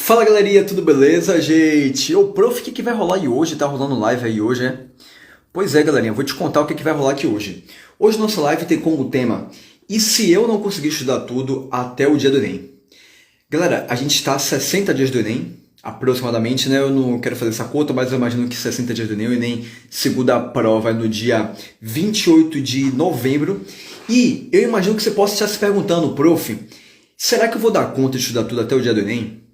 Fala galerinha, tudo beleza, gente? O prof, o que vai rolar aí hoje? Tá rolando live aí hoje, é? Pois é, galerinha, vou te contar o que vai rolar aqui hoje. Hoje nossa live tem como tema: e se eu não conseguir estudar tudo até o dia do Enem? Galera, a gente está a 60 dias do Enem, aproximadamente, né? Eu não quero fazer essa conta, mas eu imagino que 60 dias do Enem, o Enem, segunda prova, é no dia 28 de novembro. E eu imagino que você possa estar se perguntando: prof, será que eu vou dar conta de estudar tudo até o dia do Enem?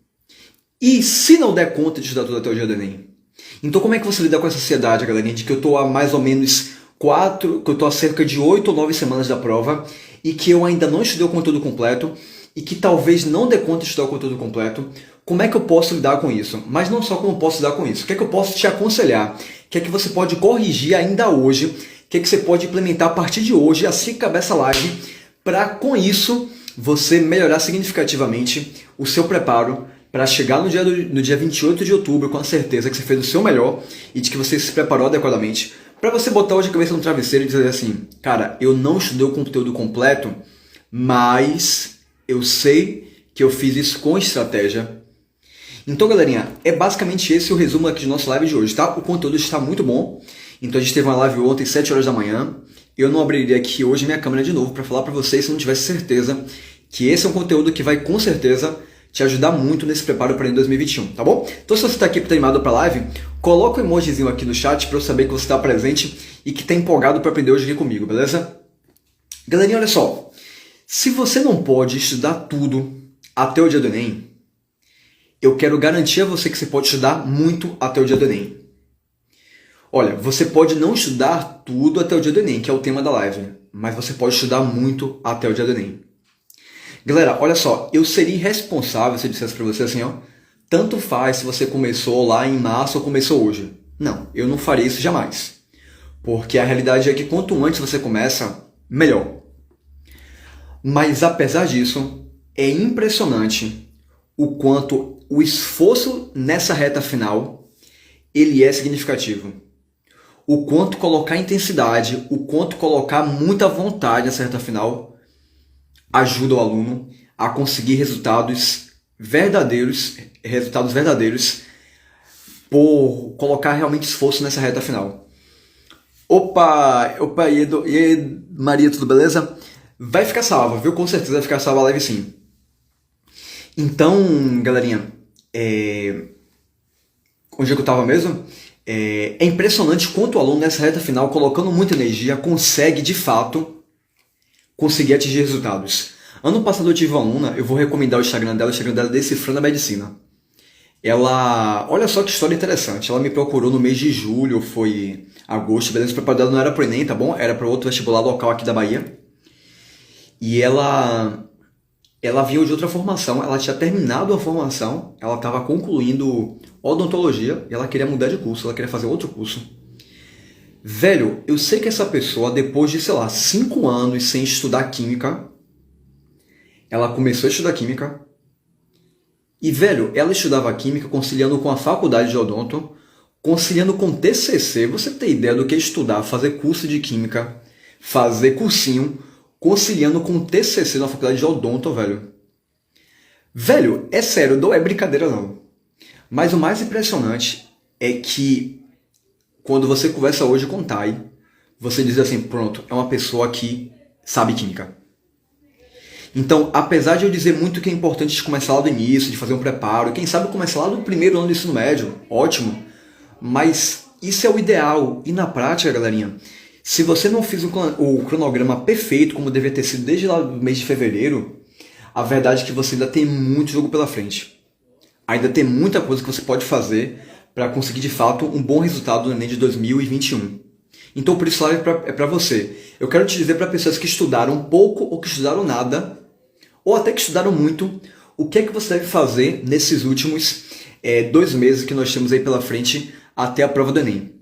E se não der conta de estudar tudo até o dia do Enem? Então como é que você lida com essa ansiedade, galerinha, de que eu estou há mais ou menos que eu estou há cerca de 8 ou 9 semanas da prova e que eu ainda não estudei o conteúdo completo e que talvez não dê conta de estudar o conteúdo completo? Como é que eu posso lidar com isso? Mas não só como eu posso lidar com isso. O que é que eu posso te aconselhar? O que é que você pode corrigir ainda hoje? O que é que você pode implementar a partir de hoje, assim que acabar essa live, para com isso você melhorar significativamente o seu preparo para chegar no dia 28 de outubro com a certeza que você fez o seu melhor e de que você se preparou adequadamente, para você botar hoje a cabeça no travesseiro e dizer assim: cara, eu não estudei o conteúdo completo, mas eu sei que eu fiz isso com estratégia. Então, galerinha, é basicamente esse o resumo aqui de nossa live de hoje, tá? O conteúdo está muito bom. Então, a gente teve uma live ontem, 7 horas da manhã. Eu não abriria aqui hoje minha câmera de novo para falar para vocês se não tivesse certeza que esse é um conteúdo que vai, com certeza, te ajudar muito nesse preparo para em 2021, tá bom? Então, se você está aqui animado para a live, coloca o emojizinho aqui no chat para eu saber que você está presente e que está empolgado para aprender hoje aqui comigo, beleza? Galerinha, olha só. Se você não pode estudar tudo até o dia do Enem, eu quero garantir a você que você pode estudar muito até o dia do Enem. Olha, você pode não estudar tudo até o dia do Enem, que é o tema da live, mas você pode estudar muito até o dia do Enem. Galera, olha só, eu seria irresponsável se eu dissesse pra você assim, ó, tanto faz se você começou lá em março ou começou hoje. Não, eu não faria isso jamais. Porque a realidade é que quanto antes você começa, melhor. Mas apesar disso, é impressionante o quanto o esforço nessa reta final, ele é significativo. O quanto colocar intensidade, o quanto colocar muita vontade nessa reta final ajuda o aluno a conseguir resultados verdadeiros por colocar realmente esforço nessa reta final. Opa, e aí, Maria, tudo beleza? Vai ficar salva, viu? Com certeza vai ficar salva a live sim. Então, galerinha, onde é que eu estava mesmo? É impressionante quanto o aluno nessa reta final, colocando muita energia, consegue de fato conseguir atingir resultados. Ano passado eu tive uma aluna, eu vou recomendar o Instagram dela é Decifrando a Medicina. Ela, olha só que história interessante, ela me procurou no mês de julho, foi agosto, beleza? O preparo dela não era pro Enem, tá bom? Era para outro vestibular local aqui da Bahia. E ela vinha de outra formação, ela tinha terminado a formação, ela estava concluindo odontologia e ela queria mudar de curso, ela queria fazer outro curso. Velho, eu sei que essa pessoa, depois de, 5 anos sem estudar química, ela começou a estudar química. E, velho, ela estudava química conciliando com a faculdade de odonto, conciliando com TCC. Você tem ideia do que é estudar, fazer curso de química, fazer cursinho, conciliando com TCC na faculdade de odonto, velho. Velho, é sério, não é brincadeira não. Mas o mais impressionante é que quando você conversa hoje com o Thay, você diz assim: pronto, é uma pessoa que sabe química. Então, apesar de eu dizer muito que é importante começar lá do início, de fazer um preparo, quem sabe começar lá no primeiro ano do ensino médio, ótimo, mas isso é o ideal. E na prática, galerinha, se você não fez o cronograma perfeito, como devia ter sido desde lá do mês de fevereiro, a verdade é que você ainda tem muito jogo pela frente. Ainda tem muita coisa que você pode fazer para conseguir, de fato, um bom resultado no Enem de 2021. Então, por isso, a live é para você. Eu quero te dizer para pessoas que estudaram pouco ou que estudaram nada, ou até que estudaram muito, o que é que você deve fazer nesses últimos 2 meses que nós temos aí pela frente até a prova do Enem.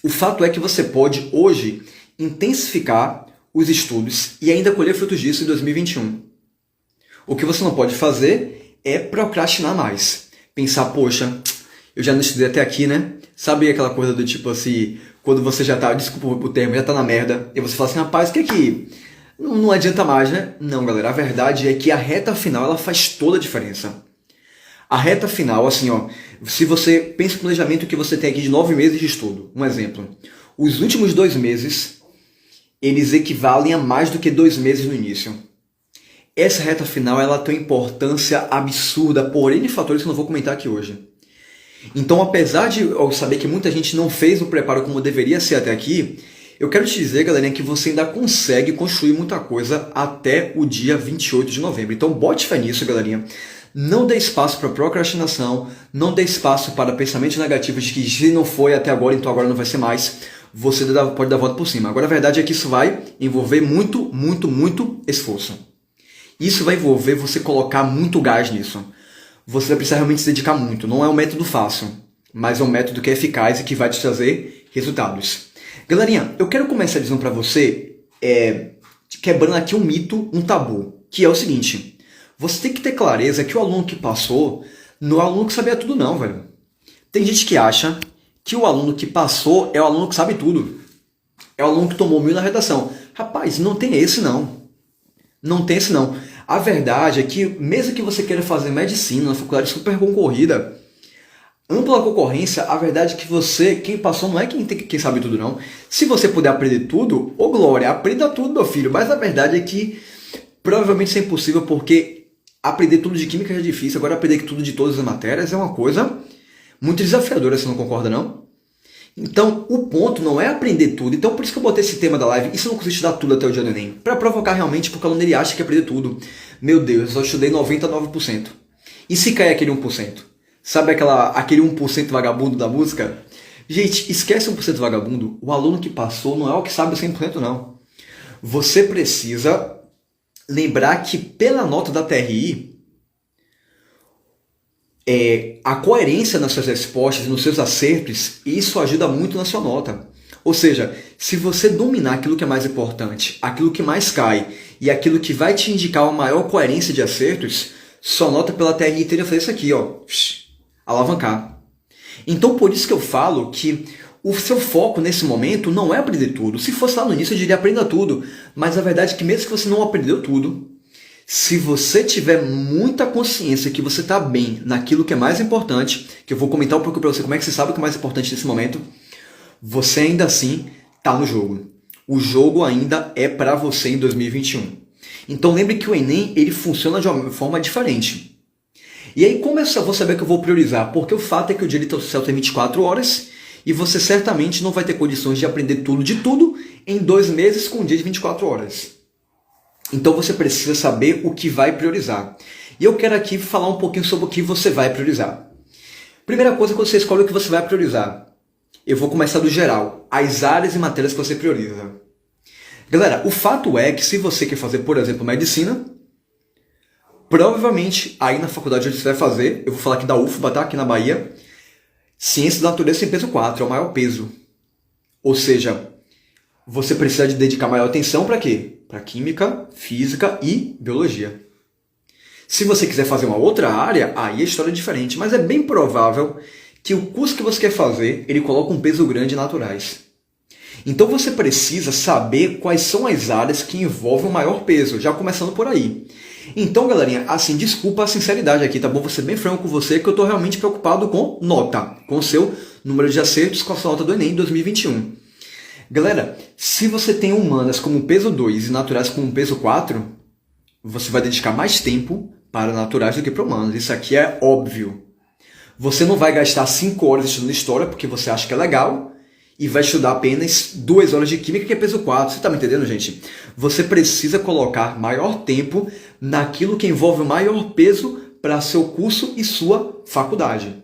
O fato é que você pode, hoje, intensificar os estudos e ainda colher frutos disso em 2021. O que você não pode fazer é procrastinar mais. Pensar: poxa, eu já não estudei até aqui, né? Sabe aquela coisa do tipo assim, quando você já tá, desculpa o termo, já tá na merda, e você fala assim: rapaz, o que é que não adianta mais, né? Não, galera, a verdade é que a reta final ela faz toda a diferença. A reta final, assim, ó, se você pensa no planejamento que você tem aqui de 9 meses de estudo, um exemplo, os últimos 2 meses, eles equivalem a mais do que 2 meses no início. Essa reta final, ela tem uma importância absurda por N fatores que eu não vou comentar aqui hoje. Então, apesar de eu saber que muita gente não fez o preparo como deveria ser até aqui, eu quero te dizer, galerinha, que você ainda consegue construir muita coisa até o dia 28 de novembro. Então, bote fé nisso, galerinha. Não dê espaço para procrastinação, não dê espaço para pensamentos negativos de que se não foi até agora, então agora não vai ser mais. Você pode dar a volta por cima. Agora, a verdade é que isso vai envolver muito, muito, muito esforço. Isso vai envolver você colocar muito gás nisso. Você vai precisar realmente se dedicar muito. Não é um método fácil, mas é um método que é eficaz e que vai te trazer resultados. Galerinha, eu quero começar dizendo para você, quebrando aqui um mito, um tabu, que é o seguinte: você tem que ter clareza que o aluno que passou não é o aluno que sabia tudo não, velho. Tem gente que acha que o aluno que passou é o aluno que sabe tudo. É o aluno que tomou 1000 na redação. Rapaz, não tem esse não. Não tem esse não. A verdade é que, mesmo que você queira fazer medicina, uma faculdade super concorrida, ampla concorrência, a verdade é que quem passou não é quem sabe tudo não. Se você puder aprender tudo, ô glória, aprenda tudo, meu filho. Mas a verdade é que provavelmente isso é impossível, porque aprender tudo de química já é difícil. Agora aprender tudo de todas as matérias é uma coisa muito desafiadora, você não concorda não? Então, o ponto não é aprender tudo. Então, por isso que eu botei esse tema da live. Isso eu não consigo estudar tudo até o dia do Enem. Para provocar realmente, porque o aluno ele acha que aprender tudo. Meu Deus, eu só estudei 99%. E se cair aquele 1%? Sabe aquele 1% vagabundo da música? Gente, esquece 1% vagabundo. O aluno que passou não é o que sabe 100% não. Você precisa lembrar que pela nota da TRI, a coerência nas suas respostas, nos seus acertos, isso ajuda muito na sua nota. Ou seja, se você dominar aquilo que é mais importante, aquilo que mais cai e aquilo que vai te indicar uma maior coerência de acertos, sua nota pela TRI teria fazer isso aqui, ó, alavancar. Então, por isso que eu falo que o seu foco nesse momento não é aprender tudo. Se fosse lá no início, eu diria aprenda tudo. Mas a verdade é que mesmo que você não aprendeu tudo, se você tiver muita consciência que você está bem naquilo que é mais importante, que eu vou comentar um pouco para você como é que você sabe o que é mais importante nesse momento, você ainda assim está no jogo. O jogo ainda é para você em 2021. Então lembre que o Enem ele funciona de uma forma diferente. E aí como eu só vou saber que eu vou priorizar? Porque o fato é que o direito social tem 24 horas e você certamente não vai ter condições de aprender tudo de tudo em 2 meses com um dia de 24 horas. Então você precisa saber o que vai priorizar. E eu quero aqui falar um pouquinho sobre o que você vai priorizar. Primeira coisa, quando você escolhe o que você vai priorizar, eu vou começar do geral, as áreas e matérias que você prioriza. Galera, o fato é que se você quer fazer, por exemplo, medicina, provavelmente aí na faculdade onde você vai fazer, eu vou falar aqui da UFBA, tá? Aqui na Bahia, Ciência da Natureza tem peso 4, é o maior peso. Ou seja, você precisa de dedicar maior atenção para quê? Para química, física e biologia. Se você quiser fazer uma outra área, aí a história é diferente, mas é bem provável que o curso que você quer fazer, ele coloca um peso grande em naturais. Então você precisa saber quais são as áreas que envolvem o maior peso, já começando por aí. Então, galerinha, assim, desculpa a sinceridade aqui, tá bom? Vou ser bem franco com você, que eu estou realmente preocupado com nota, com o seu número de acertos, com a sua nota do Enem 2021. Galera, se você tem humanas como peso 2 e naturais como peso 4, você vai dedicar mais tempo para naturais do que para humanas. Isso aqui é óbvio. Você não vai gastar 5 horas estudando história porque você acha que é legal e vai estudar apenas 2 horas de química, que é peso 4. Você está me entendendo, gente? Você precisa colocar maior tempo naquilo que envolve maior peso para seu curso e sua faculdade.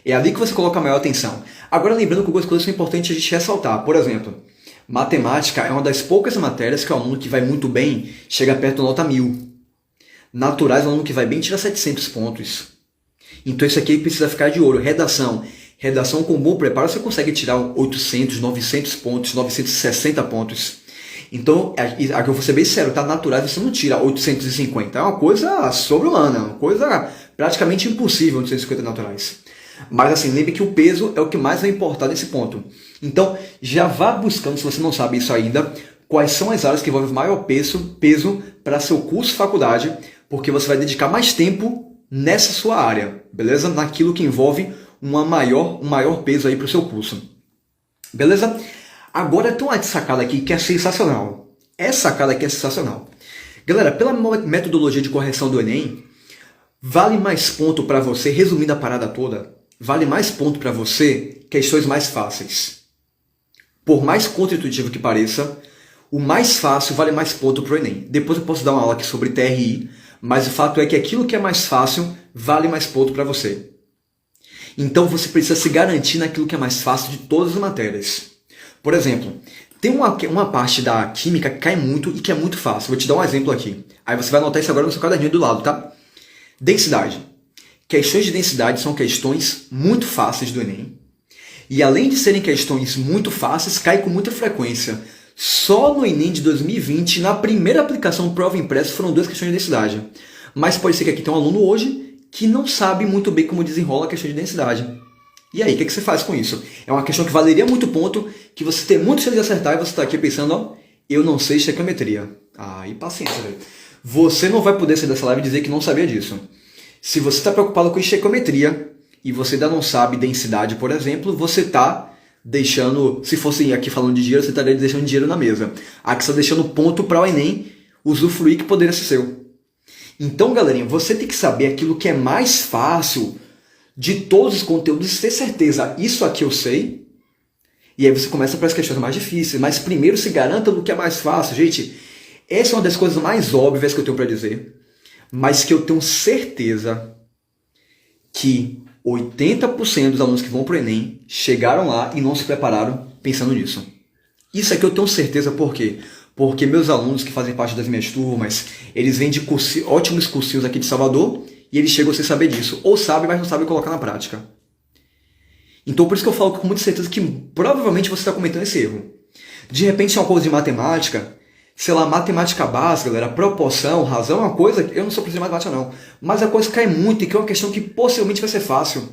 É ali que você coloca maior atenção. Agora, lembrando que algumas coisas são importantes a gente ressaltar. Por exemplo, matemática é uma das poucas matérias que o aluno que vai muito bem chega perto da nota 1000. Naturais, o aluno que vai bem tira 700 pontos. Então isso aqui precisa ficar de olho. Redação. Redação com bom preparo você consegue tirar 800, 900 pontos, 960 pontos. Então, aqui eu vou ser bem sério, tá? Naturais você não tira 850. É uma coisa sobre-humana, uma coisa praticamente impossível 850 naturais. Mas assim, lembre que o peso é o que mais vai importar nesse ponto. Então, já vá buscando, se você não sabe isso ainda, quais são as áreas que envolvem maior peso para seu curso faculdade, porque você vai dedicar mais tempo nessa sua área, beleza? Naquilo que envolve um maior peso aí para o seu curso. Beleza? Agora tem uma sacada aqui que é sensacional. Essa sacada aqui é sensacional. Galera, pela metodologia de correção do Enem, vale mais ponto para você, resumindo a parada toda, vale mais ponto para você questões mais fáceis. Por mais contra-intuitivo que pareça, o mais fácil vale mais ponto para o Enem. Depois eu posso dar uma aula aqui sobre TRI, mas o fato é que aquilo que é mais fácil vale mais ponto para você. Então você precisa se garantir naquilo que é mais fácil de todas as matérias. Por exemplo, tem uma parte da química que cai muito e que é muito fácil. Vou te dar um exemplo aqui. Aí você vai anotar isso agora no seu caderninho do lado, tá? Densidade. Questões de densidade são questões muito fáceis do Enem. E além de serem questões muito fáceis, cai com muita frequência. Só no Enem de 2020, na primeira aplicação prova impressa, foram 2 questões de densidade. Mas pode ser que aqui tenha um aluno hoje que não sabe muito bem como desenrola a questão de densidade. E aí, o que você faz com isso? É uma questão que valeria muito ponto, que você tem muito chance de acertar e você está aqui pensando, ó, eu não sei estequiometria. Aí, paciência, velho. Você não vai poder sair dessa live e dizer que não sabia disso. Se você está preocupado com estequiometria e você ainda não sabe densidade, por exemplo, você está deixando, se fosse aqui falando de dinheiro, você estaria deixando dinheiro na mesa. Aqui você está deixando ponto para o Enem usufruir que poderia ser seu. Então, galerinha, você tem que saber aquilo que é mais fácil de todos os conteúdos e ter certeza, isso aqui eu sei, e aí você começa para as questões mais difíceis, mas primeiro se garanta no que é mais fácil. Gente, essa é uma das coisas mais óbvias que eu tenho para dizer, mas que eu tenho certeza que 80% dos alunos que vão para o Enem chegaram lá e não se prepararam pensando nisso. Isso aqui eu tenho certeza por quê? Porque meus alunos que fazem parte das minhas turmas, eles vêm de ótimos cursinhos aqui de Salvador, e eles chegam sem saber disso. Ou sabem, mas não sabem colocar na prática. Então por isso que eu falo com muita certeza que provavelmente você está cometendo esse erro. De repente é uma coisa de matemática, sei lá, matemática básica, galera, proporção, razão é uma coisa, eu não sou professor de matemática não, mas a coisa cai muito e que é uma questão que possivelmente vai ser fácil.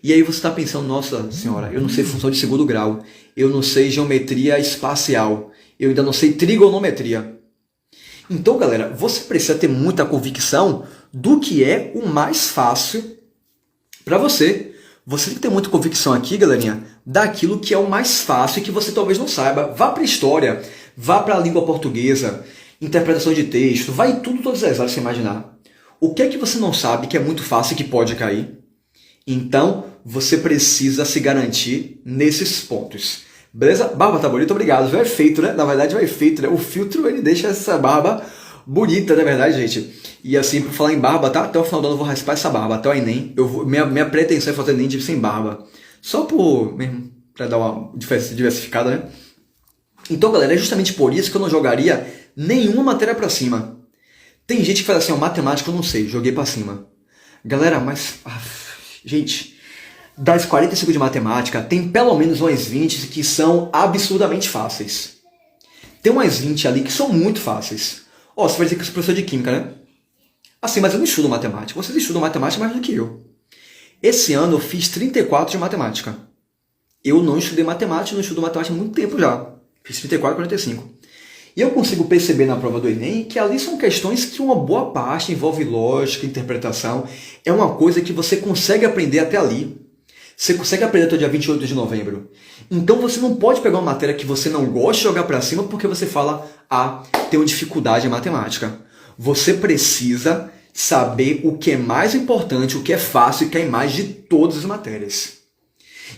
E aí você está pensando, nossa senhora, eu não sei função de segundo grau, eu não sei geometria espacial, eu ainda não sei trigonometria. Então, galera, você precisa ter muita convicção do que é o mais fácil para você. Você tem que ter muita convicção aqui, galerinha, daquilo que é o mais fácil e que você talvez não saiba. Vá para a história, vá para a língua portuguesa, interpretação de texto, vai em tudo, todas as áreas que você imaginar. O que é que você não sabe que é muito fácil e que pode cair? Então, você precisa se garantir nesses pontos. Beleza? Barba tá bonita, obrigado. Já é feito, né? Na verdade, já é feito, né? O filtro, ele deixa essa barba bonita, na verdade, gente. E assim, por falar em barba, tá? Até o final do ano eu vou raspar essa barba, até o Enem. Minha pretensão é fazer Enem sem barba. Só por, mesmo, pra dar uma diversificada, né? Então, galera, é justamente por isso que eu não jogaria nenhuma matéria pra cima. Tem gente que fala assim, ó, matemática eu não sei, joguei pra cima. Galera, mas... gente... das 45 de matemática, tem pelo menos umas 20 que são absurdamente fáceis. Tem umas 20 ali que são muito fáceis. Ó, você vai dizer que eu sou professor de química, né? Assim, mas eu não estudo matemática. Vocês estudam matemática mais do que eu. Esse ano eu fiz 34 de matemática. Eu não estudei matemática, não estudo matemática há muito tempo já. Fiz 34, 45. E eu consigo perceber na prova do Enem que ali são questões que uma boa parte envolve lógica, interpretação. É uma coisa que você consegue aprender até ali. Você consegue aprender até o dia 28 de novembro. Então você não pode pegar uma matéria que você não gosta de jogar para cima porque você fala, ah, tenho dificuldade em matemática. Você precisa saber o que é mais importante, o que é fácil e que é mais de todas as matérias.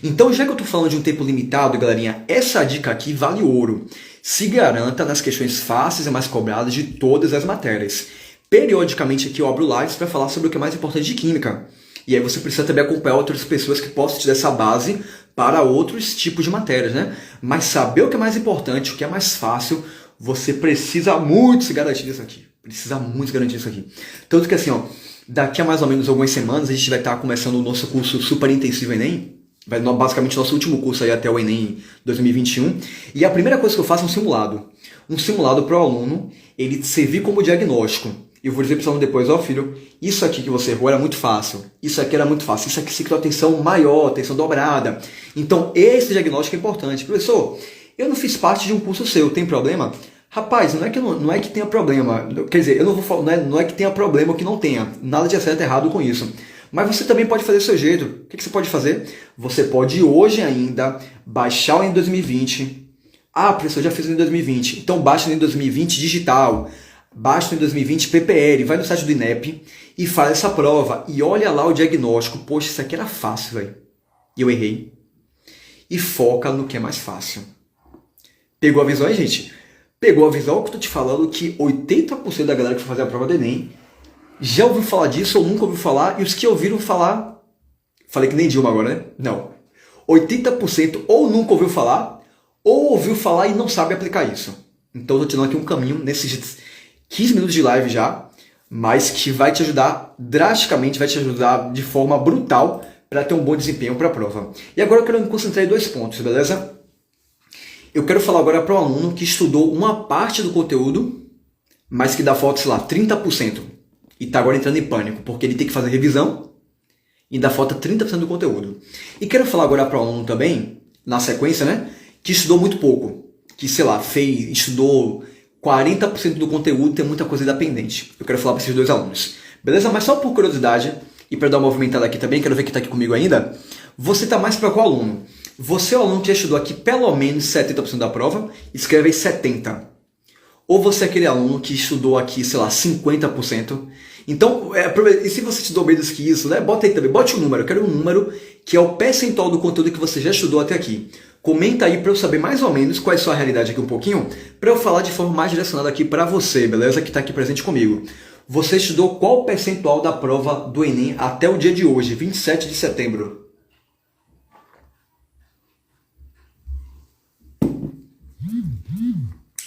Então, já que eu estou falando de um tempo limitado, galerinha, essa dica aqui vale ouro. Se garanta nas questões fáceis e mais cobradas de todas as matérias. Periodicamente aqui eu abro lives para falar sobre o que é mais importante de química. E aí você precisa também acompanhar outras pessoas que possam te dar essa base para outros tipos de matérias, né? Mas saber o que é mais importante, o que é mais fácil, você precisa muito se garantir disso aqui. Precisa muito se garantir disso aqui. Tanto que assim, ó, daqui a mais ou menos algumas semanas a gente vai estar começando o nosso curso super intensivo Enem. Vai basicamente nosso último curso aí até o Enem 2021. E a primeira coisa que eu faço é um simulado. Um simulado para o aluno, ele servir como diagnóstico. E eu vou dizer para o aluno depois, ó filho, isso aqui que você errou era muito fácil, isso aqui era muito fácil, isso aqui você quer atenção maior, atenção dobrada. Então esse diagnóstico é importante. Professor, eu não fiz parte de um curso seu, tem problema? Rapaz, não é que tenha problema. Quer dizer, eu não vou falar, não é que tenha problema ou que não tenha. Nada de certo e errado com isso. Mas você também pode fazer do seu jeito. O que você pode fazer? Você pode hoje ainda baixar o Enem 2020. Ah, professor, eu já fiz o Enem 2020. Então baixa o Enem 2020 digital. Baixa o Enem 2020 PPL. Vai no site do INEP e faz essa prova. E olha lá o diagnóstico. Poxa, isso aqui era fácil, velho. E eu errei. E foca no que é mais fácil. Pegou a visão aí, gente? Pegou a visão que eu tô te falando que 80% da galera que vai fazer a prova do Enem já ouviu falar disso ou nunca ouviu falar, e os que ouviram falar, falei que nem Dilma agora, né? Não. 80% ou nunca ouviu falar, ou ouviu falar e não sabe aplicar isso. Então eu tô te dando aqui um caminho nesses 15 minutos de live já, mas que vai te ajudar drasticamente, vai te ajudar de forma brutal para ter um bom desempenho para a prova. E agora eu quero me concentrar em 2 pontos, beleza? Eu quero falar agora para o aluno que estudou uma parte do conteúdo, mas que dá falta, sei lá, 30%. E está agora entrando em pânico, porque ele tem que fazer revisão e dá falta 30% do conteúdo. E quero falar agora para o aluno também, na sequência, né, que estudou muito pouco. Que, sei lá, estudou 40% do conteúdo e tem muita coisa ainda pendente. Eu quero falar para esses 2 alunos. Beleza? Mas só por curiosidade, e para dar uma movimentada aqui também, quero ver quem está aqui comigo ainda. Você está mais para qual aluno? Você é o aluno que já estudou aqui pelo menos 70% da prova, escreve aí 70%. Ou você é aquele aluno que estudou aqui, sei lá, 50%. Então, e se você estudou menos que isso, né? Bota aí também, bote um número. Eu quero um número que é o percentual do conteúdo que você já estudou até aqui. Comenta aí para eu saber mais ou menos qual é a sua realidade aqui um pouquinho, para eu falar de forma mais direcionada aqui para você, beleza? Que está aqui presente comigo. Você estudou qual percentual da prova do Enem até o dia de hoje, 27 de setembro?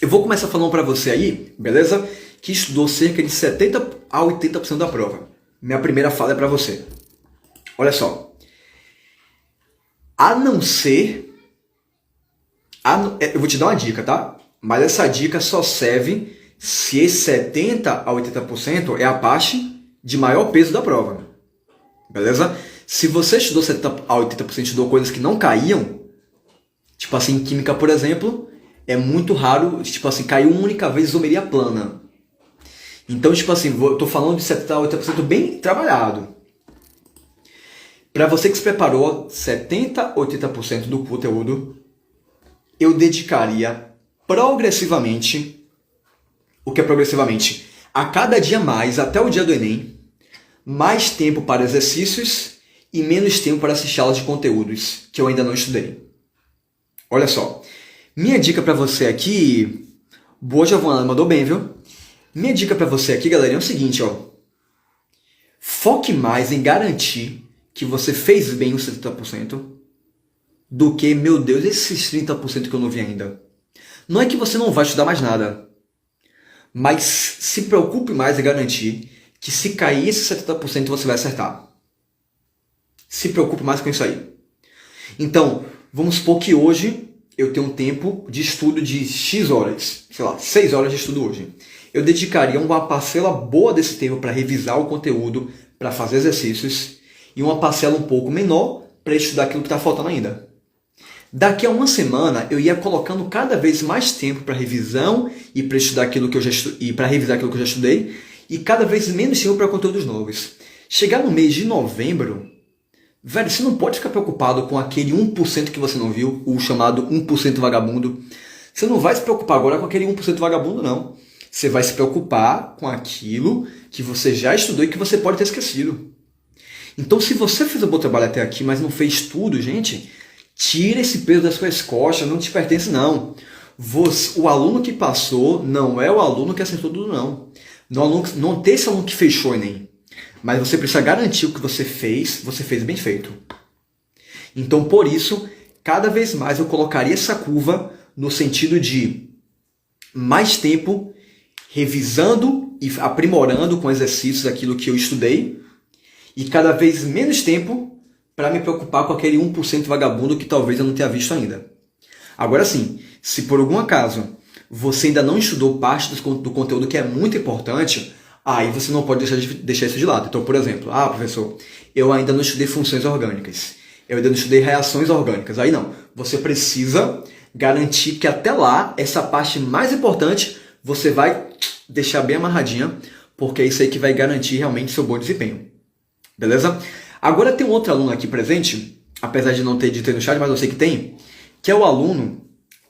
Eu vou começar falando para você aí, beleza? Que estudou cerca de 70 a 80% da prova. Minha primeira fala é para você. Olha só. A não ser... eu vou te dar uma dica, tá? Mas essa dica só serve se esse 70 a 80% é a parte de maior peso da prova. Beleza? Se você estudou 70 a 80% e estudou coisas que não caíam, tipo assim, em química, por exemplo... É muito raro, tipo assim, cair uma única vez isomeria plana. Então, tipo assim, eu tô falando de 70% a 80% bem trabalhado. Para você que se preparou 70% a 80% do conteúdo, eu dedicaria progressivamente, o que é progressivamente? A cada dia mais, até o dia do Enem, mais tempo para exercícios e menos tempo para assistir aulas de conteúdos, que eu ainda não estudei. Olha só. Minha dica para você aqui... Boa, Giovana, mandou bem, viu? Minha dica para você aqui, galera, é o seguinte, ó. Foque mais em garantir que você fez bem os 70% do que, meu Deus, esses 30% que eu não vi ainda. Não é que você não vai estudar mais nada, mas se preocupe mais em garantir que se cair esses 70% você vai acertar. Se preocupe mais com isso aí. Então, vamos supor que hoje... eu tenho um tempo de estudo de X horas, sei lá, 6 horas de estudo hoje. Eu dedicaria uma parcela boa desse tempo para revisar o conteúdo, para fazer exercícios, e uma parcela um pouco menor para estudar aquilo que está faltando ainda. Daqui a uma semana, eu ia colocando cada vez mais tempo para revisão e para estudar aquilo que eu já e para revisar aquilo que eu já estudei, e cada vez menos tempo para conteúdos novos. Chegar no mês de novembro, velho, você não pode ficar preocupado com aquele 1% que você não viu, o chamado 1% vagabundo. Você não vai se preocupar agora com aquele 1% vagabundo, não. Você vai se preocupar com aquilo que você já estudou e que você pode ter esquecido. Então, se você fez um bom trabalho até aqui, mas não fez tudo, gente, tira esse peso das suas costas, não te pertence, não. O aluno que passou não é o aluno que acertou tudo, não. Não tem esse aluno que fechou o Enem. Mas você precisa garantir o que você fez bem feito. Então, por isso, cada vez mais eu colocaria essa curva no sentido de mais tempo revisando e aprimorando com exercícios aquilo que eu estudei e cada vez menos tempo para me preocupar com aquele 1% vagabundo que talvez eu não tenha visto ainda. Agora sim, se por algum acaso você ainda não estudou parte do conteúdo que é muito importante... aí você não pode deixar isso de lado. Então, por exemplo, professor, eu ainda não estudei funções orgânicas. Eu ainda não estudei reações orgânicas. Aí não. Você precisa garantir que até lá, essa parte mais importante, você vai deixar bem amarradinha, porque é isso aí que vai garantir realmente seu bom desempenho. Beleza? Agora tem um outro aluno aqui presente, apesar de não ter dito aí no chat, mas eu sei que tem, que é o aluno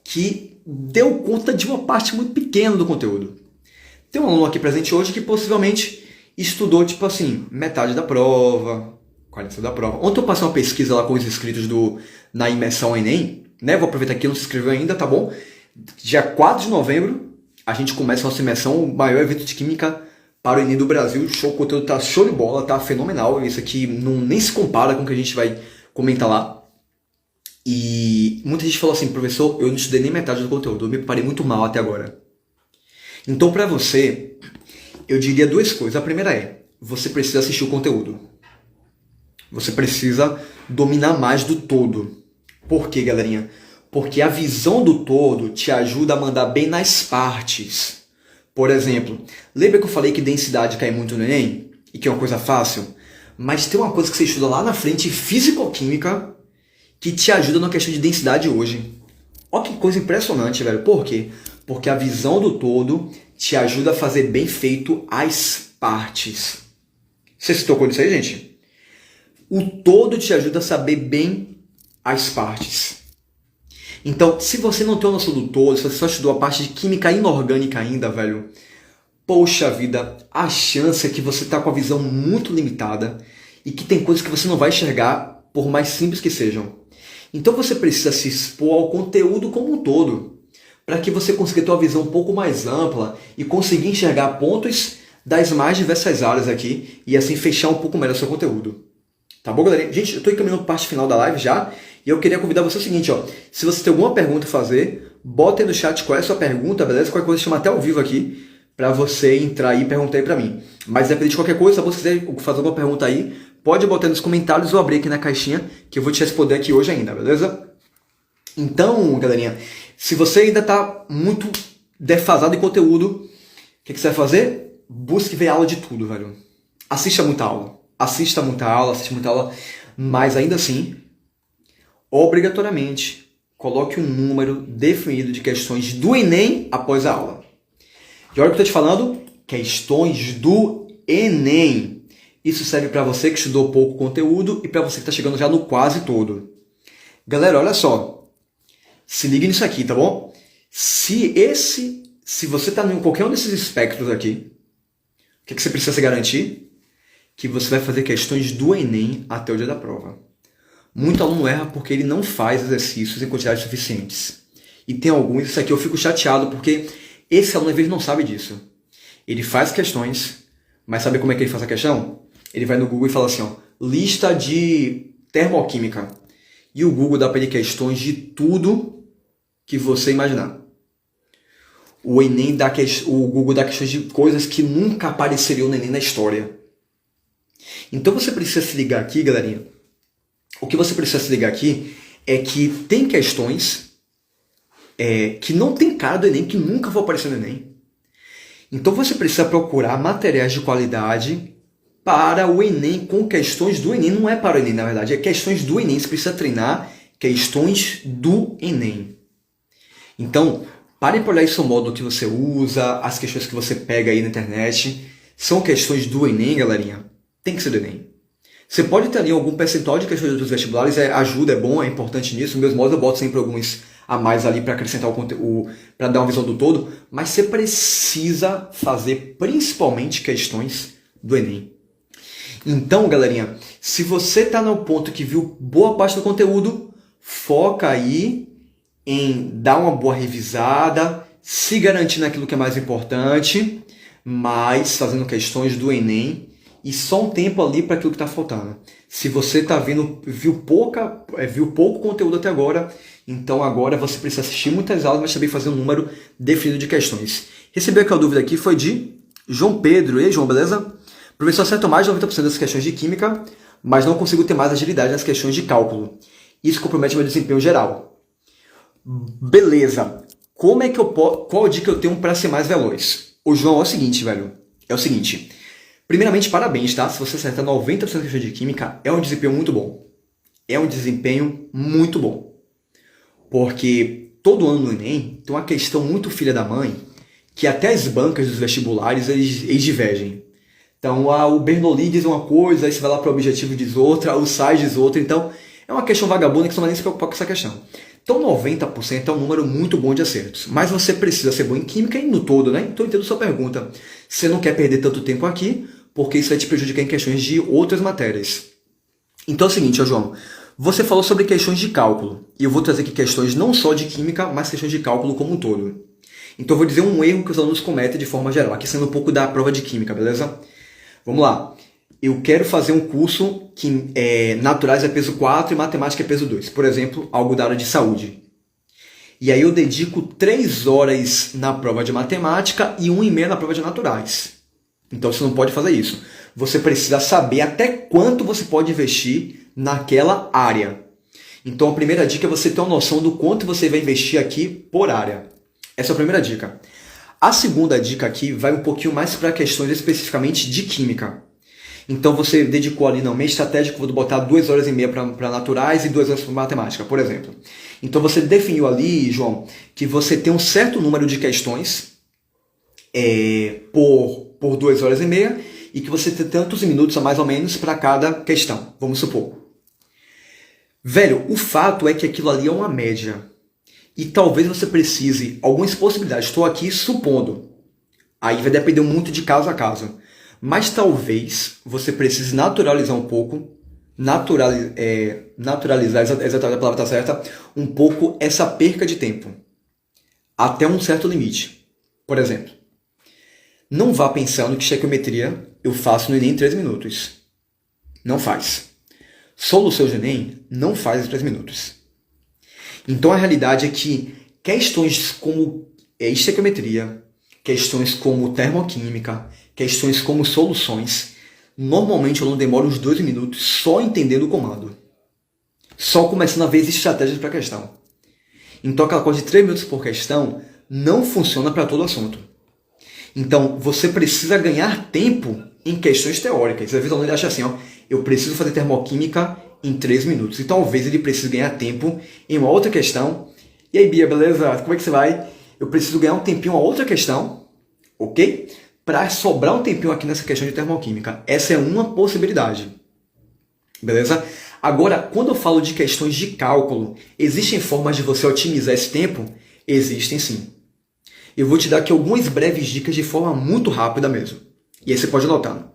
que deu conta de uma parte muito pequena do conteúdo. Tem um aluno aqui presente hoje que possivelmente estudou, tipo assim, metade da prova, 40% da prova. Ontem eu passei uma pesquisa lá com os inscritos na imersão Enem, né? Vou aproveitar que não se inscreveu ainda, tá bom? Dia 4 de novembro, a gente começa a nossa imersão, o maior evento de química para o Enem do Brasil. Show, o conteúdo tá show de bola, tá fenomenal. Isso aqui nem se compara com o que a gente vai comentar lá. E muita gente falou assim, professor, eu não estudei nem metade do conteúdo, eu me preparei muito mal até agora. Então, para você, eu diria duas coisas. A primeira é, você precisa assistir o conteúdo. Você precisa dominar mais do todo. Por quê, galerinha? Porque a visão do todo te ajuda a mandar bem nas partes. Por exemplo, lembra que eu falei que densidade cai muito no Enem? E que é uma coisa fácil? Mas tem uma coisa que você estuda lá na frente, físico-química, que te ajuda na questão de densidade hoje. Olha que coisa impressionante, velho. Por quê? Porque a visão do todo te ajuda a fazer bem feito as partes. Você se tocou nisso aí, gente? O todo te ajuda a saber bem as partes. Então, se você não tem a noção do todo, se você só estudou a parte de química inorgânica ainda, velho, poxa vida, a chance é que você está com a visão muito limitada e que tem coisas que você não vai enxergar, por mais simples que sejam. Então você precisa se expor ao conteúdo como um todo, para que você consiga ter uma visão um pouco mais ampla e conseguir enxergar pontos das mais diversas áreas aqui e assim fechar um pouco melhor o seu conteúdo. Tá bom, galera? Gente, eu estou encaminhando para a parte final da live já e eu queria convidar você o seguinte, ó, se você tem alguma pergunta a fazer, bota aí no chat qual é a sua pergunta, beleza? Qualquer coisa chama até ao vivo aqui para você entrar aí e perguntar aí para mim. Mas independente de qualquer coisa, se você quiser fazer alguma pergunta aí, pode botar nos comentários ou abrir aqui na caixinha que eu vou te responder aqui hoje ainda, beleza? Então, galerinha, se você ainda está muito defasado em conteúdo, o que você vai fazer? Busque ver aula de tudo, velho. Assista muita aula. Assista muita aula, mas ainda assim, obrigatoriamente, coloque um número definido de questões do Enem após a aula. E olha o que eu estou te falando, questões do Enem. Isso serve para você que estudou pouco conteúdo e para você que está chegando já no quase todo. Galera, olha só. Se liga nisso aqui, tá bom? Se você está em qualquer um desses espectros aqui, o que você precisa se garantir? Que você vai fazer questões do Enem até o dia da prova. Muito aluno erra porque ele não faz exercícios em quantidades suficientes. E tem alguns, isso aqui eu fico chateado porque esse aluno às vezes não sabe disso. Ele faz questões, mas sabe como é que ele faz a questão? Ele vai no Google e fala assim, ó, lista de termoquímica. E o Google dá para ele questões de tudo que você imaginar. O Google dá questões de coisas que nunca apareceriam no Enem na história. Então você precisa se ligar aqui, galerinha. O que você precisa se ligar aqui é que tem questões que não tem cara do Enem, que nunca vão aparecer no Enem. Então você precisa procurar materiais de qualidade para o Enem, com questões do Enem. Não é para o Enem, na verdade, é questões do Enem. Você precisa treinar questões do Enem. Então, pare para olhar isso ao modo que você usa, as questões que você pega aí na internet. São questões do Enem, galerinha. Tem que ser do Enem. Você pode ter ali algum percentual de questões dos vestibulares, ajuda, é bom, é importante nisso. Nos meus modos eu boto sempre alguns a mais ali para acrescentar o conteúdo, para dar uma visão do todo, mas você precisa fazer principalmente questões do Enem. Então, galerinha, se você está no ponto que viu boa parte do conteúdo, foca aí em dar uma boa revisada, se garantir naquilo que é mais importante, mas fazendo questões do Enem, e só um tempo ali para aquilo que está faltando. Se você viu pouco conteúdo até agora, então agora você precisa assistir muitas aulas, mas também fazer um número definido de questões. Recebi aquela dúvida aqui, foi de João Pedro. E aí, João, beleza? Professor, acerto mais de 90% das questões de química, mas não consigo ter mais agilidade nas questões de cálculo. Isso compromete meu desempenho geral. Beleza. Qual dica eu tenho para ser mais veloz? O João, é o seguinte, velho. É o seguinte. Primeiramente, parabéns, tá? Se você acertar 90% das questões de química, é um desempenho muito bom. É um desempenho muito bom. Porque todo ano no Enem tem uma questão muito filha da mãe, que até as bancas dos vestibulares eles divergem. Então, o Bernoulli diz uma coisa, aí você vai lá para o Objetivo diz outra, o SAIS diz outra. Então, é uma questão vagabunda que você não vai nem se preocupar com essa questão. Então, 90% é um número muito bom de acertos. Mas você precisa ser bom em química e no todo, né? Então, eu entendo sua pergunta. Você não quer perder tanto tempo aqui, porque isso vai te prejudicar em questões de outras matérias. Então é o seguinte, João. Você falou sobre questões de cálculo. E eu vou trazer aqui questões não só de química, mas questões de cálculo como um todo. Então, eu vou dizer um erro que os alunos cometem de forma geral. Aqui sendo um pouco da prova de química, beleza? Vamos lá. Eu quero fazer um curso que naturais é peso 4 e matemática é peso 2. Por exemplo, algo da área de saúde. E aí eu dedico 3 horas na prova de matemática e 1,5 na prova de naturais. Então você não pode fazer isso. Você precisa saber até quanto você pode investir naquela área. Então a primeira dica é você ter uma noção do quanto você vai investir aqui por área. Essa é a primeira dica. A segunda dica aqui vai um pouquinho mais para questões especificamente de química. Então você dedicou ali, não, meio estratégico, vou botar 2,5 para naturais e 2 horas para matemática, por exemplo. Então você definiu ali, João, que você tem um certo número de questões por 2,5 e que você tem tantos minutos a mais ou menos para cada questão, vamos supor. Velho, o fato é que aquilo ali é uma média. E talvez você precise, algumas possibilidades, estou aqui supondo. Aí vai depender muito de caso a caso. Mas talvez você precise naturalizar um pouco, naturalizar, exatamente a palavra está certa, um pouco essa perca de tempo. Até um certo limite. Por exemplo, não vá pensando que estequiometria eu faço no Enem em 3 minutos. Não faz. Solução de Enem não faz em 3 minutos. Então a realidade é que questões como estequiometria, questões como termoquímica, questões como soluções, normalmente eu não demoro uns 2 minutos só entendendo o comando. Só começando a ver as estratégias para a questão. Então aquela coisa de 3 minutos por questão não funciona para todo assunto. Então você precisa ganhar tempo em questões teóricas. Às vezes o aluno acha assim, eu preciso fazer termoquímica em 3 minutos. E talvez ele precise ganhar tempo em uma outra questão. E aí, Bia, beleza? Como é que você vai? Eu preciso ganhar um tempinho em uma outra questão, ok? Para sobrar um tempinho aqui nessa questão de termoquímica. Essa é uma possibilidade. Beleza? Agora, quando eu falo de questões de cálculo, existem formas de você otimizar esse tempo? Existem sim. Eu vou te dar aqui algumas breves dicas de forma muito rápida mesmo. E aí você pode anotar.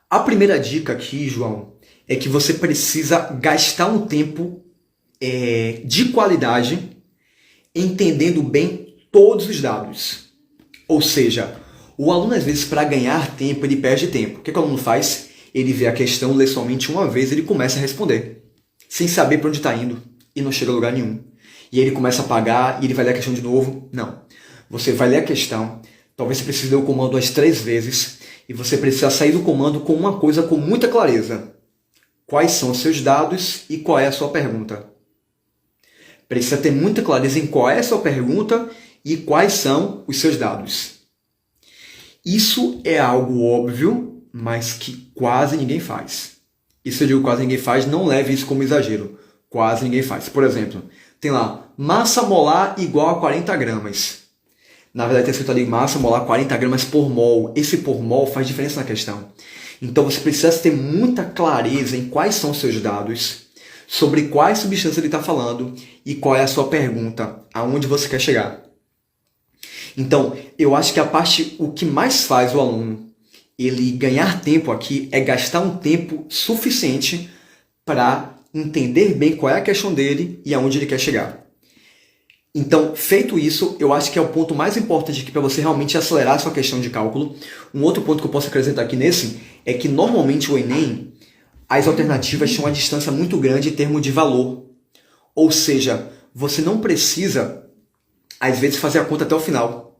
A primeira dica aqui, João, é que você precisa gastar um tempo de qualidade entendendo bem todos os dados. Ou seja, o aluno, às vezes, para ganhar tempo, ele perde tempo. O que o aluno faz? Ele vê a questão, lê somente uma vez e ele começa a responder, sem saber para onde está indo e não chega a lugar nenhum. E aí ele começa a apagar e ele vai ler a questão de novo. Não. Você vai ler a questão, talvez você precise ler o comando umas 3 vezes e você precisa sair do comando com uma coisa com muita clareza. Quais são os seus dados e qual é a sua pergunta? Precisa ter muita clareza em qual é a sua pergunta e quais são os seus dados. Isso é algo óbvio, mas que quase ninguém faz. E se eu digo quase ninguém faz, não leve isso como exagero. Quase ninguém faz. Por exemplo, tem lá, massa molar igual a 40 gramas. Na verdade, tem escrito ali, massa molar 40 gramas por mol. Esse por mol faz diferença na questão. Então, você precisa ter muita clareza em quais são os seus dados, sobre quais substâncias ele está falando e qual é a sua pergunta, aonde você quer chegar. Então, eu acho que o que mais faz o aluno ele ganhar tempo aqui é gastar um tempo suficiente para entender bem qual é a questão dele e aonde ele quer chegar. Então, feito isso, eu acho que é o ponto mais importante aqui para você realmente acelerar a sua questão de cálculo. Um outro ponto que eu posso acrescentar aqui nesse é que normalmente o Enem, as alternativas têm uma distância muito grande em termos de valor. Ou seja, você não precisa, às vezes, fazer a conta até o final.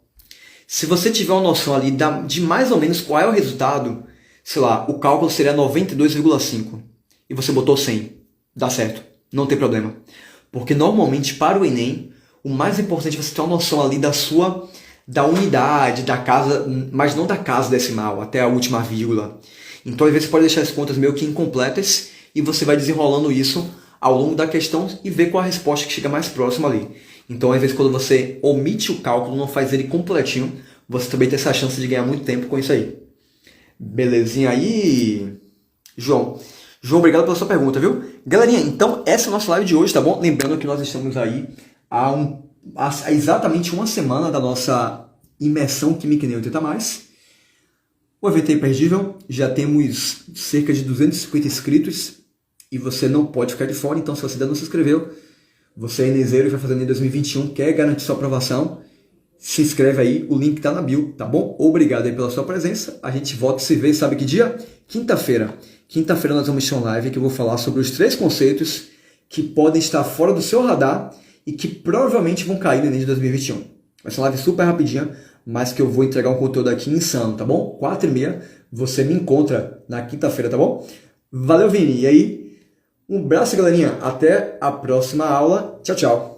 Se você tiver uma noção ali de mais ou menos qual é o resultado, sei lá, o cálculo seria 92,5 e você botou 100, dá certo, não tem problema. Porque normalmente para o Enem, o mais importante é você ter uma noção ali da unidade, da casa, mas não da casa decimal, até a última vírgula. Então, às vezes, você pode deixar as contas meio que incompletas e você vai desenrolando isso ao longo da questão e ver qual a resposta que chega mais próxima ali. Então, às vezes, quando você omite o cálculo, não faz ele completinho, você também tem essa chance de ganhar muito tempo com isso aí. Belezinha aí, João? João, obrigado pela sua pergunta, viu? Galerinha, então essa é a nossa live de hoje, tá bom? Lembrando que nós estamos aí há exatamente uma semana da nossa imersão Química em 80+. O evento é imperdível, já temos cerca de 250 inscritos e você não pode ficar de fora, então se você ainda não se inscreveu, você é ineseiro e vai fazendo em 2021, quer garantir sua aprovação, se inscreve aí, o link tá na bio, tá bom? Obrigado aí pela sua presença, a gente volta a se ver, sabe que dia? Quinta-feira. Quinta-feira nós vamos ter uma live que eu vou falar sobre os 3 conceitos que podem estar fora do seu radar e que provavelmente vão cair no Enem de 2021. Vai ser uma live super rapidinha, mas que eu vou entregar um conteúdo aqui insano, tá bom? 4h30, você me encontra na quinta-feira, tá bom? Valeu, Vini! E aí, um abraço, galerinha. Até a próxima aula. Tchau, tchau.